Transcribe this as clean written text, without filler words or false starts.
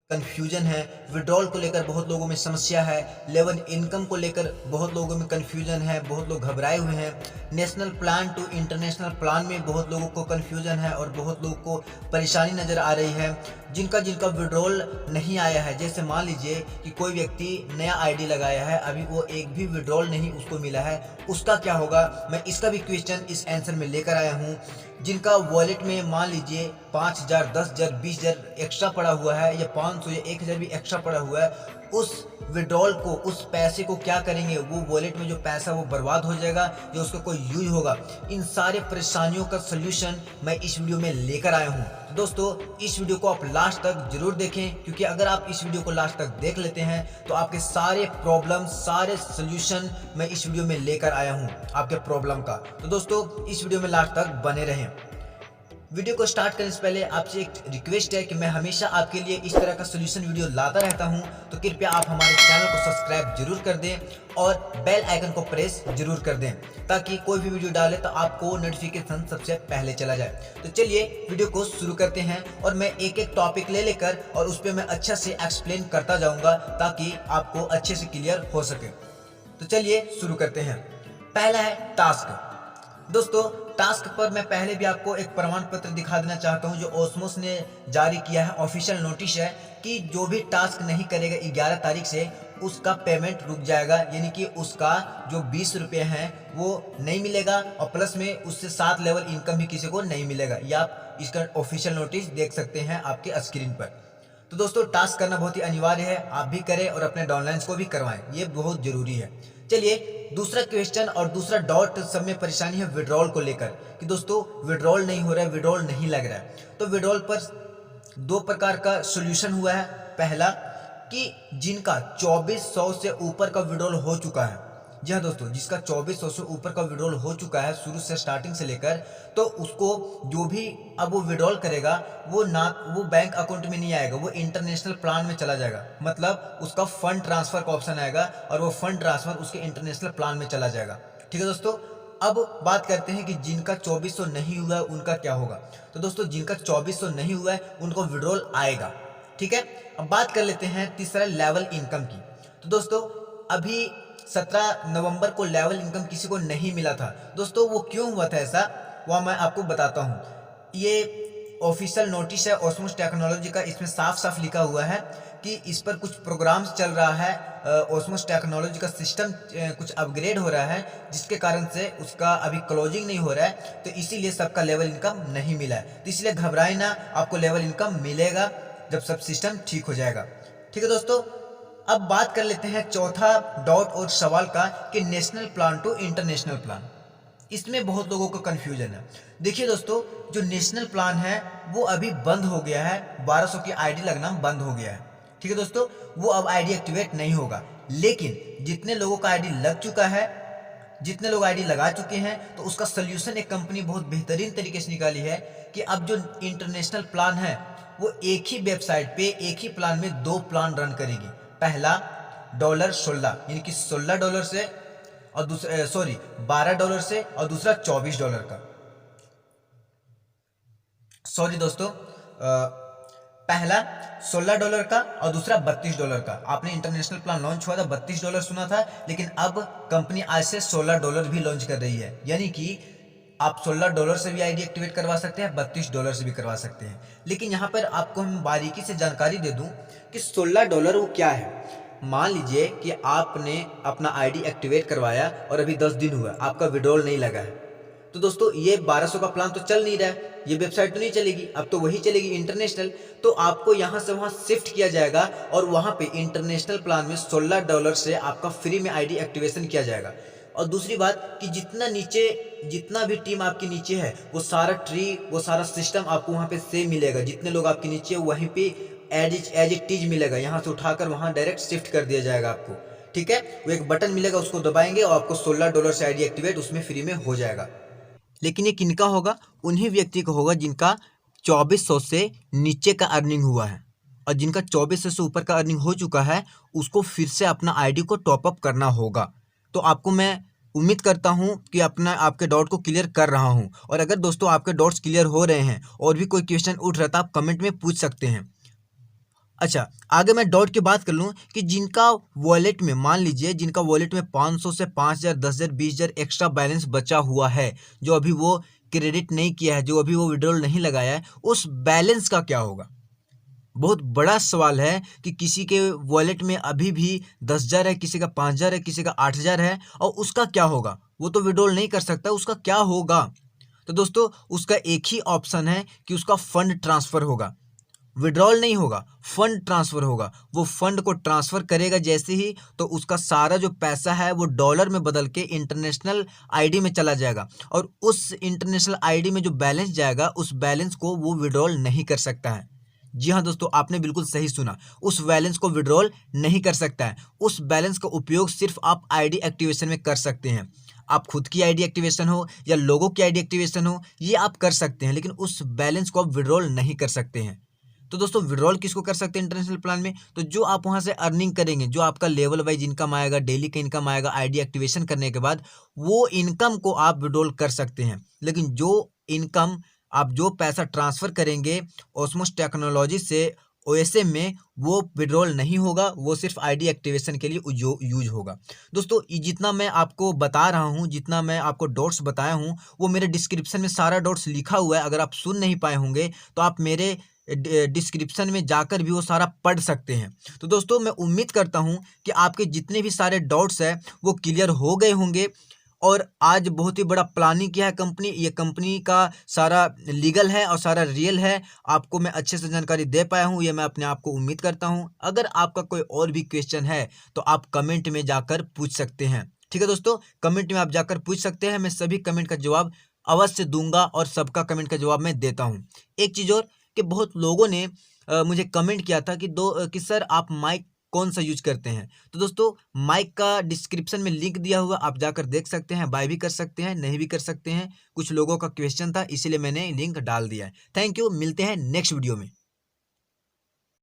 Confusion है, withdrawal को लेकर बहुत लोगों में समस्या है, लेवल इनकम को लेकर बहुत लोगों में कन्फ्यूजन है, बहुत लोग घबराए हुए हैं। National plan to international plan में बहुत लोगों को कन्फ्यूजन है और बहुत लोगों को परेशानी नज़र आ रही है। जिनका जिनका विड्रॉल नहीं आया है, जैसे मान लीजिए कि कोई व्यक्ति नया आईडी लगाया है, अभी वो एक भी विड्रॉल नहीं उसको मिला है, उसका क्या होगा? मैं इसका भी क्वेश्चन इस आंसर में लेकर आया हूँ। जिनका वॉलेट में मान लीजिए 5,000, 10,000, 20,000 एक्स्ट्रा पड़ा हुआ है या 500 या 1,000 भी एक्स्ट्रा पड़ा हुआ है, उस विड्रॉल को, उस पैसे को क्या करेंगे? वो वॉलेट में जो पैसा वो बर्बाद हो जाएगा या उसका कोई यूज होगा? इन सारे परेशानियों का सलूशन मैं इस वीडियो में लेकर आया हूँ। तो दोस्तों, इस वीडियो को आप लास्ट तक जरूर देखें, क्योंकि अगर आप इस वीडियो को लास्ट तक देख लेते हैं तो आपके सारे प्रॉब्लम, सारे सलूशन मैं इस वीडियो में लेकर आया हूँ आपके प्रॉब्लम का। तो दोस्तों, इस वीडियो में लास्ट तक बने रहें। वीडियो को स्टार्ट करने से पहले आपसे एक रिक्वेस्ट है कि मैं हमेशा आपके लिए इस तरह का सोल्यूशन वीडियो लाता रहता हूं, तो कृपया आप हमारे चैनल को सब्सक्राइब जरूर कर दें और बेल आइकन को प्रेस जरूर कर दें, ताकि कोई भी वीडियो डाले तो आपको नोटिफिकेशन सबसे पहले चला जाए। तो चलिए वीडियो को शुरू करते हैं और मैं एक एक टॉपिक ले लेकर और उस पर मैं अच्छा से एक्सप्लेन करता जाऊँगा ताकि आपको अच्छे से क्लियर हो सके। तो चलिए शुरू करते हैं। पहला है टास्क। दोस्तों, टास्क पर मैं पहले भी आपको एक प्रमाण पत्र दिखा देना चाहता हूं जो ओस्मोस ने जारी किया है। ऑफिशियल नोटिस है कि जो भी टास्क नहीं करेगा 11 तारीख से, उसका पेमेंट रुक जाएगा, यानी कि उसका जो 20 रुपये हैं वो नहीं मिलेगा और प्लस में उससे 7 लेवल इनकम भी किसी को नहीं मिलेगा। ये आप इसका ऑफिशियल नोटिस देख सकते हैं आपके स्क्रीन पर। तो दोस्तों, टास्क करना बहुत ही अनिवार्य है, आप भी करें और अपने डाउनलाइंस को भी करवाएं, ये बहुत जरूरी है। चलिए, दूसरा क्वेश्चन और दूसरा डॉट सब में परेशानी है विड्रॉल को लेकर कि दोस्तों विड्रॉल नहीं हो रहा है, विड्रॉल नहीं लग रहा है। तो विड्रॉल पर दो प्रकार का सॉल्यूशन हुआ है। पहला कि जिनका 2400 से ऊपर का विड्रॉल हो चुका है, जी हाँ दोस्तों, जिसका 2400 से ऊपर का विड्रॉल हो चुका है शुरू से, स्टार्टिंग से लेकर, तो उसको जो भी अब वो विड्रॉल करेगा वो बैंक अकाउंट में नहीं आएगा, वो इंटरनेशनल प्लान में चला जाएगा। मतलब उसका फंड ट्रांसफर का ऑप्शन आएगा और वो फंड ट्रांसफर उसके इंटरनेशनल प्लान में चला जाएगा। ठीक है दोस्तों, अब बात करते हैं कि जिनका 2400 नहीं हुआ है उनका क्या होगा। तो दोस्तों, जिनका 2400 नहीं हुआ है उनको विड्रॉल आएगा। ठीक है, अब बात कर लेते हैं तीसरा लेवल इनकम की। तो दोस्तों, अभी 17 नवंबर को लेवल इनकम किसी को नहीं मिला था। दोस्तों, वो क्यों हुआ था ऐसा, वह मैं आपको बताता हूँ। ये ऑफिशियल नोटिस है ओस्मोस टेक्नोलॉजी का, इसमें साफ साफ लिखा हुआ है कि इस पर कुछ प्रोग्राम्स चल रहा है, ओस्मोस टेक्नोलॉजी का सिस्टम कुछ अपग्रेड हो रहा है, जिसके कारण से उसका अभी क्लोजिंग नहीं हो रहा है, तो इसीलिए सबका लेवल इनकम नहीं मिला है। तो इसलिए घबराए ना, आपको लेवल इनकम मिलेगा जब सब सिस्टम ठीक हो जाएगा। ठीक है दोस्तों, अब बात कर लेते हैं चौथा डॉट और सवाल का कि national plan to international plan. इसमें बहुत लोगों को कंफ्यूजन है। देखिए दोस्तों, जो नेशनल प्लान है वो अभी बंद हो गया है, 1200 की आईडी लगना बंद हो गया है। ठीक है दोस्तों, वो अब आईडी एक्टिवेट नहीं होगा। लेकिन जितने लोगों का आईडी लग चुका है, जितने लोग आईडी लगा चुके हैं, तो उसका सोल्यूशन एक कंपनी बहुत बेहतरीन तरीके से निकाली है कि अब जो इंटरनेशनल प्लान है वो एक ही वेबसाइट पे, एक ही प्लान में 2 प्लान रन करेगी। पहला $16, यानी कि $16 से, और दूसरा $12 से, और दूसरा $24 का। सॉरी दोस्तों, पहला $16 का और दूसरा $32 का। आपने इंटरनेशनल प्लान लॉन्च हुआ था, $32 सुना था, लेकिन अब कंपनी आज से $16 भी लॉन्च कर रही है, यानी कि आप $16 से भी आईडी एक्टिवेट करवा सकते हैं, $32 से भी करवा सकते हैं। लेकिन यहाँ पर आपको हम बारीकी से जानकारी दे दूं कि $16 वो क्या है। मान लीजिए कि आपने अपना आईडी एक्टिवेट करवाया और अभी 10 दिन हुआ, आपका विड्रॉल नहीं लगा है, तो दोस्तों ये 1200 का प्लान तो चल नहीं रहा है, ये वेबसाइट तो नहीं चलेगी, अब तो वही चलेगी इंटरनेशनल। तो आपको यहाँ से वहाँ शिफ्ट किया जाएगा और वहाँ पे इंटरनेशनल प्लान में $16 से आपका फ्री में आईडी एक्टिवेशन किया जाएगा। और दूसरी बात कि जितना भी टीम आपके नीचे है, वो सारा ट्री, वो सारा सिस्टम आपको वहाँ पे सेम मिलेगा। जितने लोग आपके नीचे है वहीं पे एज इट इज मिलेगा, यहाँ से उठाकर वहाँ डायरेक्ट शिफ्ट कर दिया जाएगा आपको। ठीक है, वो एक बटन मिलेगा, उसको दबाएंगे और आपको $16 से आईडी एक्टिवेट उसमें फ्री में हो जाएगा। लेकिन ये किनका होगा? उन्हीं व्यक्ति का होगा जिनका 2400 से नीचे का अर्निंग हुआ है, और जिनका 2400 से ऊपर का अर्निंग हो चुका है उसको फिर से अपना आईडी को टॉपअप करना होगा। तो आपको मैं उम्मीद करता हूं कि आपके डाउट को क्लियर कर रहा हूं। और अगर दोस्तों आपके डाउट्स क्लियर हो रहे हैं और भी कोई क्वेश्चन उठ रहा था, आप कमेंट में पूछ सकते हैं। अच्छा, आगे मैं डॉट की बात कर लूँ कि जिनका वॉलेट में, मान लीजिए जिनका वॉलेट में 500 से 5000, 10,000, 20,000 एक्स्ट्रा बैलेंस बचा हुआ है, जो अभी वो क्रेडिट नहीं किया है, जो अभी वो विड्रॉल नहीं लगाया है, उस बैलेंस का क्या होगा? बहुत बड़ा सवाल है कि किसी के वॉलेट में अभी भी 10,000 है, किसी का 5,000 है, किसी का 8,000 है, और उसका क्या होगा? वो तो विड्रॉल नहीं कर सकता, उसका क्या होगा? तो दोस्तों, उसका एक ही ऑप्शन है कि उसका फंड ट्रांसफर होगा। विड्रॉल नहीं होगा, फंड ट्रांसफर होगा। वो फंड को ट्रांसफर करेगा जैसे ही, तो उसका सारा जो पैसा है वो डॉलर में बदल के इंटरनेशनल आईडी में चला जाएगा, और उस इंटरनेशनल आईडी में जो बैलेंस जाएगा, उस बैलेंस को वो विड्रॉल नहीं कर सकता है। जी हाँ दोस्तों, आपने बिल्कुल सही सुना, उस बैलेंस को विड्रॉल नहीं कर सकता है। उस बैलेंस का उपयोग सिर्फ आप आईडी एक्टिवेशन में कर सकते हैं। आप खुद की आईडी एक्टिवेशन हो या लोगों की आईडी एक्टिवेशन हो, ये आप कर सकते हैं, लेकिन उस बैलेंस को आप विड्रॉल नहीं कर सकते हैं। तो दोस्तों, विड्रॉल किसको कर सकते हैं इंटरनेशनल प्लान में? तो जो आप वहां से अर्निंग करेंगे, जो आपका लेवल वाइज इनकम आएगा, डेली का इनकम आएगा आईडी एक्टिवेशन करने के बाद, वो इनकम को आप विड्रॉल कर सकते हैं। लेकिन जो इनकम, आप जो पैसा ट्रांसफर करेंगे ऑस्मोस टेक्नोलॉजी से ओएसएम में, वो विड्रॉल नहीं होगा, वो सिर्फ आईडी एक्टिवेशन के लिए यूज होगा। दोस्तों, ये जितना मैं आपको बता रहा हूँ, जितना मैं आपको डॉट्स बताया हूँ, वो मेरे डिस्क्रिप्शन में सारा डॉट्स लिखा हुआ है। अगर आप सुन नहीं पाए होंगे तो आप मेरे डिस्क्रिप्शन में जाकर भी वो सारा पढ़ सकते हैं। तो दोस्तों, मैं उम्मीद करता हूँ कि आपके जितने भी सारे डाउट्स हैं वो क्लियर हो गए होंगे, और आज बहुत ही बड़ा प्लानिंग किया है कंपनी। ये कंपनी का सारा लीगल है और सारा रियल है। आपको मैं अच्छे से जानकारी दे पाया हूँ, ये मैं अपने आप को उम्मीद करता हूँ। अगर आपका कोई और भी क्वेश्चन है तो आप कमेंट में जाकर पूछ सकते हैं। ठीक है दोस्तों, कमेंट में आप जाकर पूछ सकते हैं, मैं सभी कमेंट का जवाब अवश्य दूंगा, और सबका कमेंट का जवाब मैं देता हूँ। एक चीज़ और, कि बहुत लोगों ने मुझे कमेंट किया था कि सर आप माइक कौन सा यूज करते हैं। तो दोस्तों, माइक का डिस्क्रिप्शन में लिंक दिया हुआ, आप जाकर देख सकते हैं, बाय भी कर सकते हैं, नहीं भी कर सकते हैं। कुछ लोगों का क्वेश्चन था, इसीलिए मैंने लिंक डाल दिया है। थैंक यू, मिलते हैं नेक्स्ट वीडियो में।